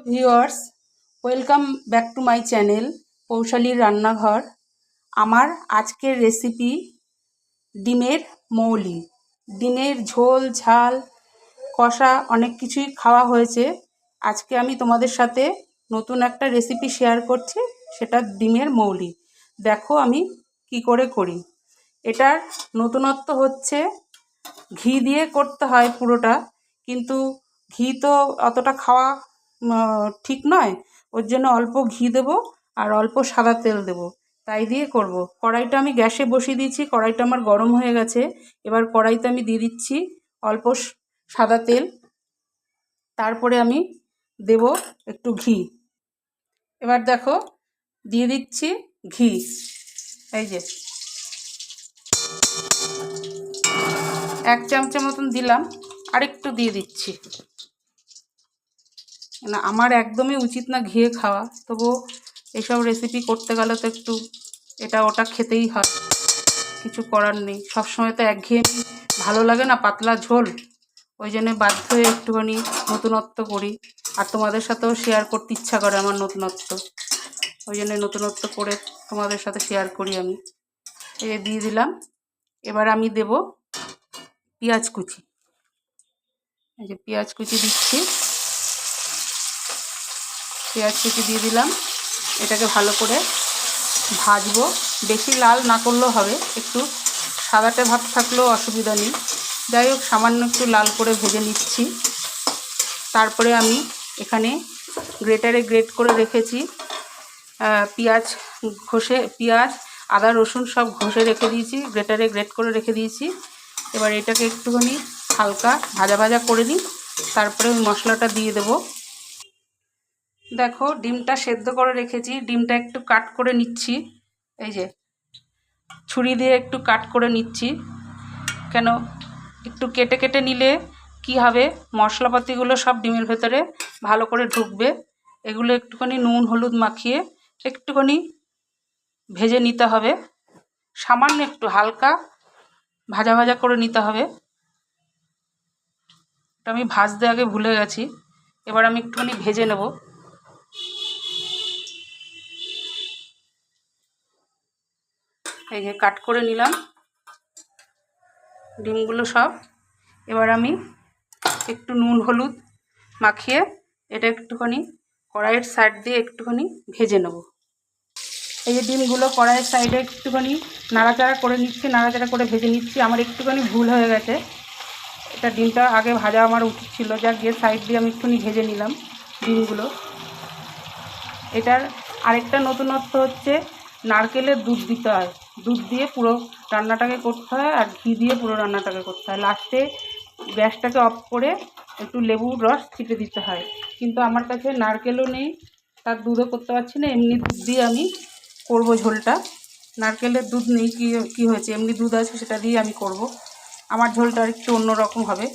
Viewers, welcome back to my channel পৌশালীর রান্নাঘর। আমার আজকের রেসিপি ডিমের মৌলি। ডিমের ঝোল, ঝাল, কষা অনেক কিছুই খাওয়া হয়েছে। আজকে আমি তোমাদের সাথে নতুন একটা রেসিপি শেয়ার করছি, সেটা ডিমের মৌলি। দেখো আমি কি করে করি। এটার নতুনত্ব হচ্ছে ঘি দিয়ে করতে হয় পুরোটা, কিন্তু ঘি তো অতটা খাওয়া ঠিক নয়। ওর জন্য অল্প ঘি দেবো আর অল্প সাদা তেল দেবো, তাই দিয়ে করব। কড়াইটা আমি গ্যাসে বসিয়ে দিয়েছি, কড়াইটা আমার গরম হয়ে গেছে। এবার কড়াইতে আমি দিয়ে দিচ্ছি অল্প সাদা তেল, তারপরে আমি দেব একটু ঘি। এবার দেখো দিয়ে দিচ্ছি ঘি, এই যে 1 চামচের মতন দিলাম, আরেকটু দিয়ে দিচ্ছি। না, আমার একদমই উচিত না ঘিয়ে খাওয়া, তবু এসব রেসিপি করতে গেলে তো একটু এটা ওটা খেতেই হয়, কিছু করার নেই। সবসময় তো একঘেয়েমি ভালো লাগে না, পাতলা ঝোল। ওই জন্যে বাধ্য হয়ে একটুখানি নতুনত্ব করি, আর তোমাদের সাথেও শেয়ার করতে ইচ্ছা করে আমার নতুনত্ব। ওই জন্যে নতুনত্ব করে তোমাদের সাথে শেয়ার করি আমি। এই দিয়ে দিলাম। এবার আমি দেব পেঁয়াজ কুচি। এই যে পেঁয়াজ কুচি দিচ্ছি, পেঁয়াজ কুচি দিয়ে দিলাম। এটাকে ভালো করে ভাজবো, বেশি লাল না করলেও হবে, একটু সাদাটে ভাব থাকলেও অসুবিধা নেই। যাই হোক, সামান্য একটু লাল করে ভেজে নিচ্ছি। তারপরে আমি এখানে গ্রেটারে গ্রেট করে রেখেছি পেঁয়াজ আদা রসুন সব ঘষে রেখে দিয়েছি, গ্রেটারে গ্রেট করে রেখে দিয়েছি। এবার এটাকে একটুখানি হালকা ভাজা ভাজা করে নিই, তারপরে ওই মশলাটা দিয়ে দেবো। দেখো ডিমটা সেদ্ধ করে রেখেছি, ডিমটা একটু কাট করে নিচ্ছি। এই যে ছুরি দিয়ে একটু কাট করে নিচ্ছি। কেন, একটু কেটে কেটে নিলে কি হবে, মশলাপাতিগুলো সব ডিমের ভেতরে ভালো করে ঢুকবে। এগুলো একটুখানি নুন হলুদ মাখিয়ে একটুখানি ভেজে নিতে হবে, সামান্য একটু হালকা ভাজা ভাজা করে নিতে হবে। এটা আমি ভাজতে আগে ভুলে গেছি, এবার আমি একটুখানি ভেজে নেব। এই যে কাট করে নিলাম ডিমগুলো সব। এবার আমি একটু নুন হলুদ মাখিয়ে এটা একটুখানি কড়াইয়ের সাইড দিয়ে একটুখানি ভেজে নেব। এই যে ডিমগুলো কড়াইয়ের সাইডে একটুখানি নাড়াচাড়া করে নিচ্ছি, নাড়াচাড়া করে ভেজে নিচ্ছি। আমার একটুখানি ভুল হয়ে গেছে, এটা ডিমটা আগে ভাজা আমার উচিত ছিল, যা গিয়ে সাইড দিয়ে আমি একটুখানি ভেজে নিলাম ডিমগুলো। এটার আরেকটা নতুনত্ব হচ্ছে নারকেলের দুধ দিতে হয়, দুধ দিয়ে পুরো রান্নাটাকে করতে হয়, আর ঘি দিয়ে পুরো রান্নাটাকে করতে হয়। লাস্টে গ্যাসটাকে অফ করে একটু লেবুর রস ছিটে দিতে হয়, কিন্তু আমার কাছে নারকেলও নেই, তার দুধও করতে পারছি না। এমনি দুধ দিয়ে আমি করব ঝোলটা, নারকেলের দুধ নেই, কি হয়েছে, এমনি দুধ আছে, সেটা দিয়ে আমি করব। আমার ঝোলটা একটু অন্যরকম হবে।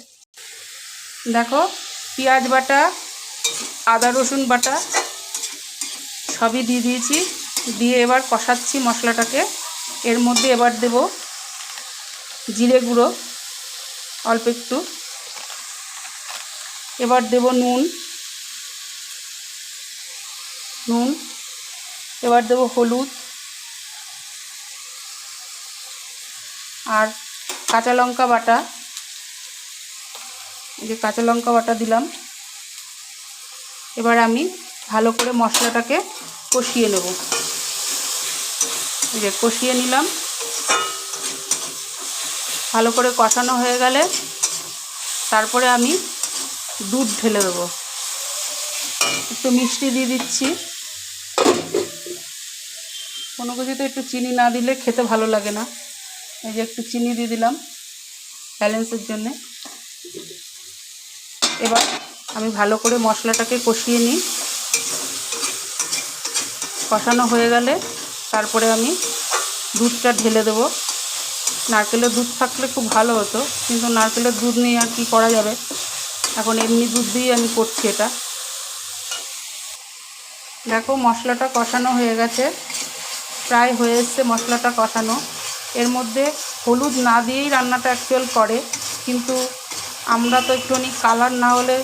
দেখো পেঁয়াজ বাটা, আদা রসুন বাটা সবই দিয়ে দিয়েছি, দিয়ে এবার কষাচ্ছি মশলাটাকে। এর মধ্যে এবার দেব জিরে গুঁড়ো অল্প একটু, এবার দেব নুন, এবার দেব হলুদ আর কাঁচা লঙ্কা বাটা। এই যে কাঁচা লঙ্কা বাটা দিলাম। এবার আমি ভালো করে মশলাটাকে কষিয়ে নেব। এই যে কষিয়ে নিলাম, ভালো করে কষানো হয়ে গেলে তারপরে আমি দুধ ঢেলে দেবো। একটু মিষ্টি দিয়ে দিচ্ছি, কোনো কিছুতে একটু চিনি না দিলে খেতে ভালো লাগে না। এই যে একটু চিনি দিয়ে দিলাম ব্যালেন্সের জন্যে। এবার আমি ভালো করে মশলাটাকে কষিয়ে নিই। কষানো হয়ে গেলে তারপরে আমি দুধটা ঢেলে দেবো। নারকেলের দুধ থাকলে খুব ভালো হতো, কিন্তু নারকেলের দুধ নেই, আর কি করা যাবে। এখন এমনি দুধ দিয়েই আমি করছি এটা। দেখো মশলাটা কষানো হয়ে গেছে, প্রায় হয়ে এসছে মশলাটা কষানো। এর মধ্যে হলুদ না দিয়েই রান্নাটা অ্যাকচুয়াল করে, কিন্তু আমরা তো একটুখানি কালার না হলে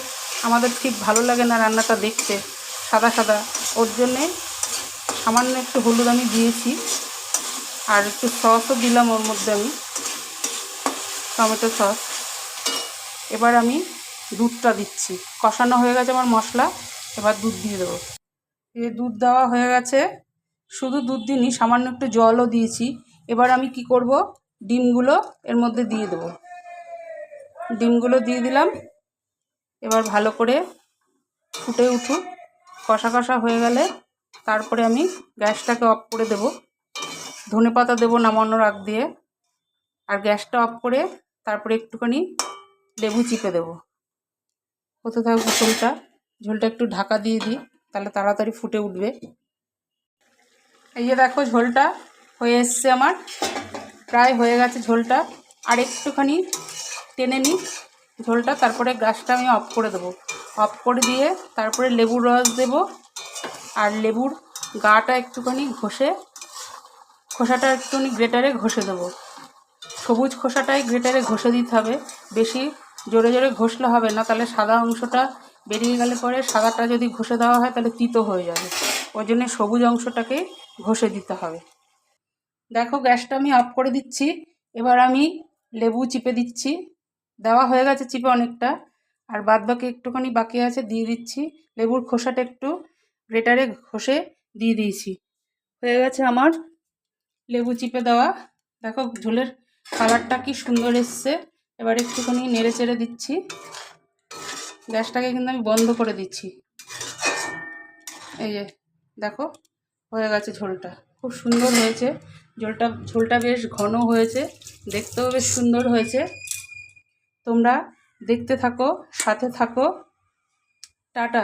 আমাদের ঠিক ভালো লাগে না রান্নাটা দেখতে। সাদা সাদা, ওর জন্যে সামান্য একটু হলুদ আমি দিয়েছি, আর একটু সসও দিলাম ওর মধ্যে, আমি টমেটো সস। এবার আমি দুধটা দিচ্ছি, কষানো হয়ে গেছে আমার মশলা, এবার দুধ দিয়ে দেবো। এই দুধ দেওয়া হয়ে গেছে, শুধু দুধ দিইনি, সামান্য একটু জলও দিয়েছি। এবার আমি কি করব, ডিমগুলো এর মধ্যে দিয়ে দেবো। ডিমগুলো দিয়ে দিলাম, এবার ভালো করে ফুটে উঠুক, কষা কষা হয়ে গেলে তারপরে আমি গ্যাসটাকে অফ করে দেব। ধনেপাতা দেবো নামানোর আগ দিয়ে, আর গ্যাসটা অফ করে তারপরে একটুখানি লেবু চিপে দেবো। হতে থাকবে ঝোলটা, ঝোলটা একটু ঢাকা দিয়ে দিই, তাহলে তাড়াতাড়ি ফুটে উঠবে। এই যে দেখো ঝোলটা হয়ে এসছে আমার, প্রায় হয়ে গেছে ঝোলটা। আর একটুখানি টেনে নিই ঝোলটা, তারপরে গ্যাসটা আমি অফ করে দেবো। অফ করে দিয়ে তারপরে লেবুর রস দেব, আর লেবুর গাটা একটুখানি ঘষে, খোসাটা একটুখানি গ্রেটারে ঘষে দেবো। সবুজ খোসাটাই গ্রেটারে ঘষে দিতে হবে, বেশি জোরে জোরে ঘষলে হবে না, তাহলে সাদা অংশটা বেরিয়ে গেলে পরে সাদাটা যদি ঘষে দেওয়া হয় তাহলে তিতো হয়ে যাবে, ওই জন্য সবুজ অংশটাকে ঘষে দিতে হবে। দেখো গ্যাসটা আমি অফ করে দিচ্ছি, এবার আমি লেবু চিপে দিচ্ছি। দেওয়া হয়ে গেছে চিপে অনেকটা, আর বাদ বাকি একটুখানি বাকি আছে, দিয়ে দিচ্ছি। লেবুর খোসাটা একটু গ্রেটারে ঘষে দিয়ে দিয়েছি। হয়ে গেছে আমার লেবু চিপে দেওয়া। দেখো ঝোলের কালারটা কি সুন্দর এসছে। এবার একটুখানি নেড়ে চেড়ে দিচ্ছি, গ্যাসটাকে কিন্তু আমি বন্ধ করে দিচ্ছি। এই যে দেখো হয়ে গেছে ঝোলটা, খুব সুন্দর হয়েছে ঝোলটা বেশ ঘন হয়েছে, দেখতেও বেশ সুন্দর হয়েছে। তোমরা দেখতে থাকো, সাথে থাকো। টাটা।